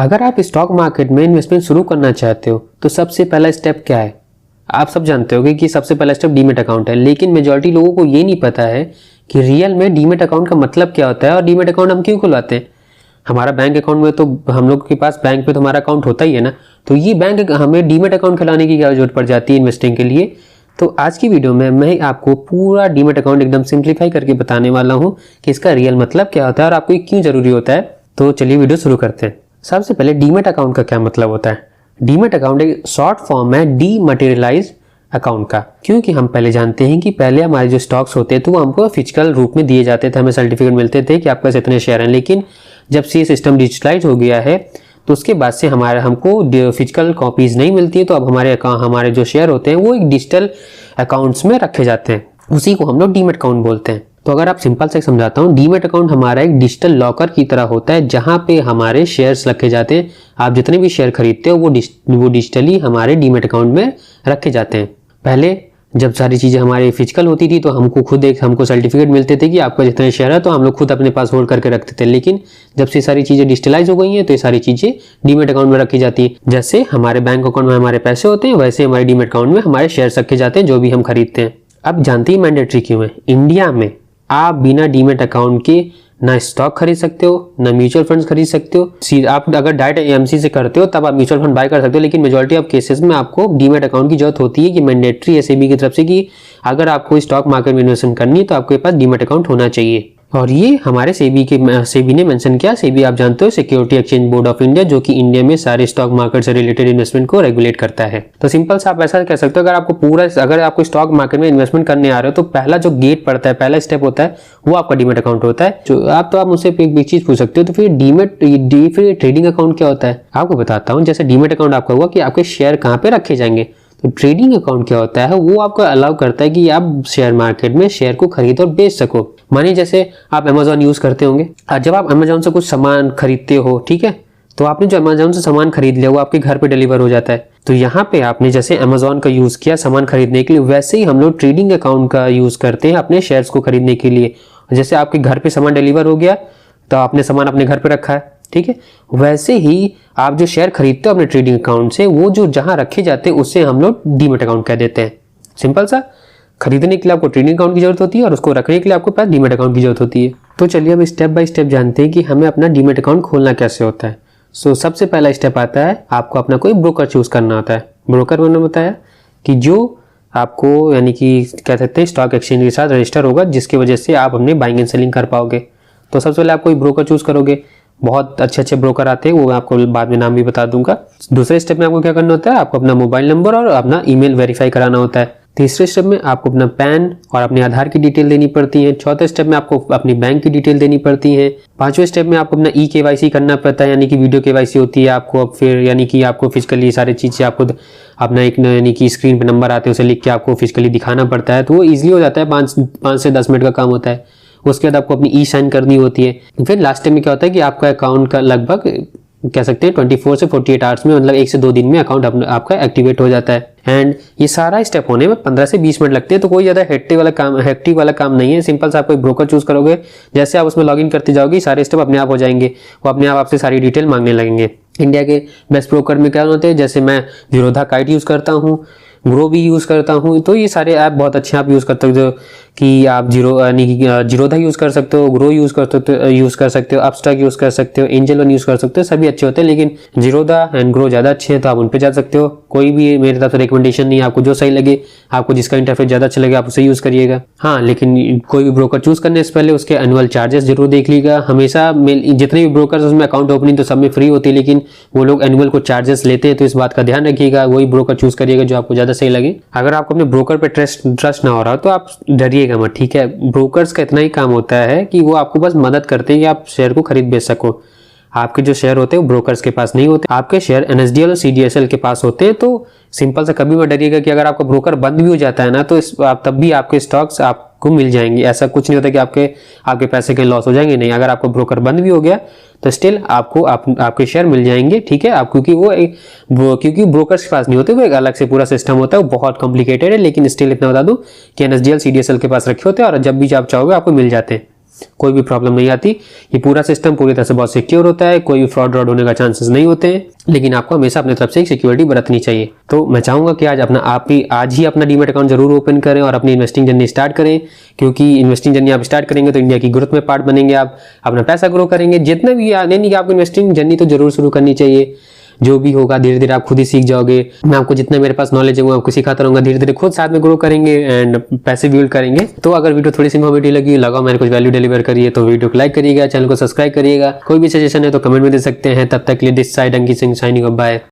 अगर आप stock market में इन्वेस्टमेंट शुरू करना चाहते हो तो सबसे पहला स्टेप क्या है? आप सब जानते होगे कि सबसे पहला स्टेप डीमैट अकाउंट है, लेकिन मेजॉरिटी लोगों को ये नहीं पता है कि रियल में डीमैट अकाउंट का मतलब क्या होता है और डीमैट अकाउंट हम क्यों खुलवाते हैं। हमारा बैंक अकाउंट में तो हम लोग के पास बैंक में तो हमारा अकाउंट होता ही है ना, तो ये बैंक हमें डीमैट अकाउंट खुलाने की क्या जरूरत पड़ जाती है इन्वेस्टिंग के लिए। तो आज की वीडियो में मैं आपको पूरा डीमैट अकाउंट एकदम सिंप्लीफाई करके बताने वाला हूँ कि इसका रियल मतलब क्या होता है और आपको क्यों जरूरी होता है। तो चलिए वीडियो शुरू करते हैं। सबसे पहले डीमैट अकाउंट का क्या मतलब होता है। डीमैट अकाउंट एक शॉर्ट फॉर्म है डीमैटेरियलाइज्ड अकाउंट का, क्योंकि हम पहले जानते हैं कि पहले हमारे जो स्टॉक्स होते थे वो हमको फिजिकल रूप में दिए जाते थे, हमें सर्टिफिकेट मिलते थे कि आपके पास इतने शेयर हैं। लेकिन जब से ये सिस्टम डिजिटलाइज हो गया है तो उसके बाद से हमको फिजिकल कॉपीज नहीं मिलती है, तो अब हमारे जो शेयर होते हैं वो एक डिजिटल अकाउंट्स में रखे जाते हैं, उसी को हम लोग डीमैट अकाउंट बोलते हैं। तो अगर आप सिंपल से समझाता हूँ, डीमैट अकाउंट हमारा एक डिजिटल लॉकर की तरह होता है जहां पे हमारे शेयर्स रखे जाते हैं। आप जितने भी शेयर खरीदते हो वो डिजिटली हमारे डीमैट अकाउंट में रखे जाते हैं। पहले जब सारी चीजें हमारी फिजिकल होती थी तो हमको सर्टिफिकेट मिलते थे कि आपका जितने शेयर है, तो हम लोग खुद अपने पास होल्ड करके रखते थे। लेकिन जब से सारी चीजें डिजिटलाइज हो गई हैं तो ये सारी चीजें डीमैट अकाउंट में रखी जाती है। जैसे हमारे बैंक अकाउंट में हमारे पैसे होते हैं, वैसे हमारे डीमैट अकाउंट में हमारे शेयर रखे जाते हैं जो भी हम खरीदते हैं। अब जानते ही मैंडेटरी क्यों है। इंडिया में आप बिना डीमैट अकाउंट के ना स्टॉक खरीद सकते हो, ना म्यूचुअल फंड्स खरीद सकते हो। आप अगर डायरेक्ट एएमसी से करते हो तब आप म्यूचुअल फंड बाय कर सकते हो, लेकिन मेजॉरिटी ऑफ केसेस में आपको डीमैट अकाउंट की जरूरत होती है कि मैंडेटरी है सेबी की तरफ से कि अगर आपको स्टॉक मार्केट में इन्वेस्टमेंट करनी है तो आपके पास डीमैट अकाउंट होना चाहिए। और ये हमारे सेबी ने मेंशन किया। सेबी आप जानते हो security exchange board of India, जो कि इंडिया में सारे स्टॉक मार्केट से रिलेटेड इन्वेस्टमेंट को रेगुलेट करता है। तो सिंपल से आप ऐसा कह सकते हो, अगर आपको स्टॉक मार्केट में इन्वेस्टमेंट करने आ रहे हो तो पहला जो गेट पड़ता है, पहला स्टेप होता है वो आपका डीमैट अकाउंट होता है। जो आप मुझसे एक बिग चीज पूछ सकते हो, तो फिर ट्रेडिंग अकाउंट क्या होता है। आपको बताता हूँ। जैसे डीमैट अकाउंट आपका हुआ कि आपके शेयर कहाँ पे रखे जाएंगे, तो ट्रेडिंग अकाउंट क्या होता है, वो आपको अलाउ करता है कि आप शेयर मार्केट में शेयर को खरीद और बेच सको। मानिए जैसे आप अमेजोन यूज करते होंगे, जब आप अमेजोन से कुछ सामान खरीदते हो, ठीक है, तो आपने जो अमेजोन से सामान खरीद लिया वो आपके घर पे डिलीवर हो जाता है। तो यहाँ पे आपने जैसे अमेजोन का यूज किया सामान खरीदने के लिए, वैसे ही हम लोग ट्रेडिंग अकाउंट का यूज करते हैं अपने शेयर्स को खरीदने के लिए। जैसे आपके घर पे सामान डिलीवर हो गया तो आपने सामान अपने घर पे रखा है, ठीक है, वैसे ही आप जो शेयर खरीदते हो अपने ट्रेडिंग अकाउंट से, वो जो जहां रखे जाते हैं उससे हम लोग डीमैट अकाउंट कह देते हैं। सिंपल सा, खरीदने के लिए आपको ट्रेडिंग अकाउंट की जरूरत होती है और उसको रखने के लिए आपको पास डीमैट अकाउंट की जरूरत होती है। तो चलिए हम स्टेप बाय स्टेप जानते हैं कि हमें अपना डीमैट अकाउंट खोलना कैसे होता है। सबसे पहला स्टेप आता है, आपको अपना कोई ब्रोकर चूज करना होता है। ब्रोकर मैंने बताया कि जो आपको यानी कि कह सकते हैं स्टॉक एक्सचेंज के साथ रजिस्टर होगा, जिसकी वजह से आप अपने बाइंग एंड सेलिंग कर पाओगे। तो सबसे पहले आप कोई ब्रोकर चूज करोगे। बहुत अच्छे ब्रोकर आते हैं, वो मैं आपको बाद में नाम भी बता दूंगा। दूसरे स्टेप में आपको क्या करना होता है, आपको अपना मोबाइल नंबर और अपना ईमेल वेरीफाई कराना होता है। तीसरे स्टेप में आपको अपना पैन और अपने आधार की डिटेल देनी पड़ती है। चौथे स्टेप में आपको अपनी बैंक की डिटेल देनी पड़ती है। पांचवें स्टेप में आपको अपना KYC करना पड़ता है, यानी कि वीडियो KYC होती है आपको। अब फिर यानी कि आपको फिजिकली सारी चीजें आपको अपना एक यानी कि स्क्रीन पे नंबर आते हैं उसे लिख के आपको फिजिकली दिखाना पड़ता है, तो वो ईजिली हो जाता है। 5 से 10 मिनट का काम होता है। उसके बाद आपको अपनी साइन करनी होती है। फिर लास्ट टाइम में क्या होता है कि आपका अकाउंट का लगभग कह सकते हैं 24 से 48 आवर्स में, मतलब 1 से 2 दिन में अकाउंट आपका एक्टिवेट हो जाता है। एंड ये सारा स्टेप होने में 15 से 20 मिनट लगते हैं, तो कोई ज्यादा हेक्टिक वाला काम नहीं है। सिंपल से आप कोई ब्रोकर चूज करोगे, जैसे आप उसमें लॉगिन करते जाओगे सारे स्टेप अपने आप हो जाएंगे, वो अपने आप आपसे सारी डिटेल मांगने लगेंगे। इंडिया के बेस्ट ब्रोकर में क्या होते हैं, जैसे मैं जीरोधा काइट यूज करता हूँ, ग्रो भी यूज करता हूँ, तो ये सारे ऐप बहुत अच्छे आप यूज करते हो कि आप जीरोधा यूज कर सकते हो, ग्रो यूज कर सकते हो, अपस्टॉक यूज कर सकते हो, एंजल वन यूज कर सकते हो, सभी अच्छे होते हैं। लेकिन जीरोधा एंड ग्रो ज्यादा अच्छे हैं, तो आप उन पे जा सकते हो। कोई भी मेरे तरफ से रिकमेंडेशन नहीं है, आपको जो सही लगे, आपको जिसका इंटरफेस ज्यादा अच्छा लगे आप उसे यूज करिएगा। हाँ, लेकिन कोई भी ब्रोकर चूज करने से पहले उसके एनुअल चार्जेस जरूर देख लीजिएगा। हमेशा जितने भी ब्रोकर उसमें अकाउंट ओपनिंग तो सब में फ्री होती है, लेकिन वो लोग एनुअल को चार्जेस लेते हैं, तो इस बात का ध्यान रखिएगा। वही ब्रोकर चूज करिएगा जो आपको ज्यादा सही लगे। अगर आपको अपने ब्रोकर पे ट्रस्ट ना हो रहा तो आप डरिएगा मत, ठीक है। ब्रोकर्स का इतना ही काम होता है कि वो आपको बस मदद करते हैं कि आप शेयर को खरीद बेच सको। आपके जो शेयर होते हैं वो ब्रोकर्स के पास नहीं होते, आपके शेयर NSDL और CDSL के पास होते हैं। तो सिंपल से कभी मत डरिएगा कि अगर आपका ब्रोकर बंद भी हो जाता है ना, तो तब भी आपके स्टॉक्स आपको मिल जाएंगे। ऐसा कुछ नहीं होता कि आपके पैसे के लॉस हो जाएंगे, नहीं। अगर आपका ब्रोकर बंद भी हो गया तो स्टिल आपको आपके शेयर मिल जाएंगे, ठीक है। आप क्योंकि ब्रोकर्स के पास नहीं होते, वो एक अलग से पूरा सिस्टम होता है, वो बहुत कॉम्प्लिकेटेड है। लेकिन स्टिल इतना बता दूं कि NSDL CDSL के पास रखे होते हैं और जब भी आप चाहोगे आपको मिल जाते हैं। कोई भी प्रॉब्लम नहीं आती। ये पूरा सिस्टम पूरी तरह से बहुत सिक्योर होता है, कोई भी फ्रॉड होने का चांसेस नहीं होते हैं, लेकिन आपको हमेशा अपनी तरफ से एक सिक्योरिटी बरतनी चाहिए। तो मैं चाहूंगा कि आज ही अपना डीमैट अकाउंट जरूर ओपन करें और अपनी इन्वेस्टिंग जर्नी स्टार्ट करें, क्योंकि इन्वेस्टिंग जर्नी आप स्टार्ट करेंगे तो इंडिया की ग्रोथ में पार्ट बनेंगे, आप अपना पैसा ग्रो करेंगे। जितना भी नहीं कि आपको इन्वेस्टिंग जर्नी तो जरूर शुरू करनी चाहिए। जो भी होगा धीरे धीरे आप खुद ही सीख जाओगे। मैं आपको जितना मेरे पास नॉलेज है वो आपको सिखाता रहूंगा, धीरे धीरे खुद साथ में ग्रो करेंगे एंड पैसे बिल्ड करेंगे। तो अगर वीडियो थोड़ी सी इन्फॉर्मेटिव लगी, लगा मैंने कुछ वैल्यू डिलीवर करी है, तो वीडियो को लाइक करिएगा, चैनल को सब्सक्राइब करिएगा। कोई भी सजेशन है तो कमेंट में दे सकते हैं। तब तक के लिए this side Ankit Singh signing off, bye.